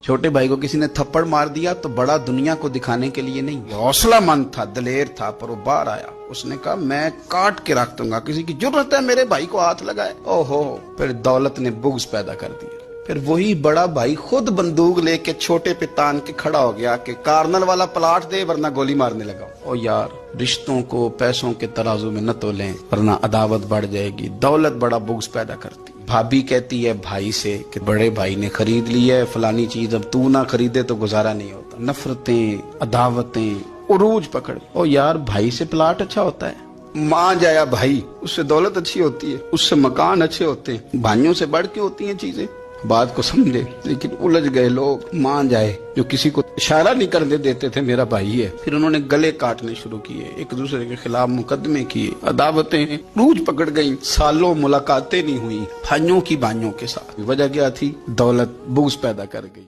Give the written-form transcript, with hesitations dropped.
छोटे भाई को किसी ने थप्पड़ मार दिया तो बड़ा दुनिया को दिखाने के लिए नहीं, हौसलामंद था, दलेर था, पर वो बाहर आया। उसने कहा मैं काट के रख दूंगा, किसी की जरूरत है मेरे भाई को हाथ लगाए। ओहो, फिर दौलत ने बुग़्ज़ पैदा कर दिया। फिर वही बड़ा भाई खुद बंदूक लेके छोटे पे तान के खड़ा हो गया कि कार्नल वाला प्लाट दे वरना गोली मारने लगा। ओ यार, रिश्तों को पैसों के तराजू में न तोलें वरना अदावत बढ़ जाएगी। दौलत बड़ा बुग़्ज़ पैदा करती। भाभी कहती है भाई से कि बड़े भाई ने खरीद ली है फलानी चीज, अब तू ना खरीदे तो गुजारा नहीं होता। नफरतें, अदावतें उरूज पकड़। ओ यार, भाई से प्लाट अच्छा होता है, मां जाया भाई, उससे दौलत अच्छी होती है, उससे मकान अच्छे होते हैं, भाइयों से बढ़ के होती हैं चीजें। बात को समझे, लेकिन उलझ गए लोग। मान जाए जो किसी को इशारा नहीं करने देते थे मेरा भाई है, फिर उन्होंने गले काटने शुरू किए, एक दूसरे के खिलाफ मुकदमे किए, अदावतें रूज पकड़ गईं, सालों मुलाकातें नहीं हुई भाइयों की भाइयों के साथ। वजह क्या थी? दौलत बुग़्ज़ पैदा कर गई।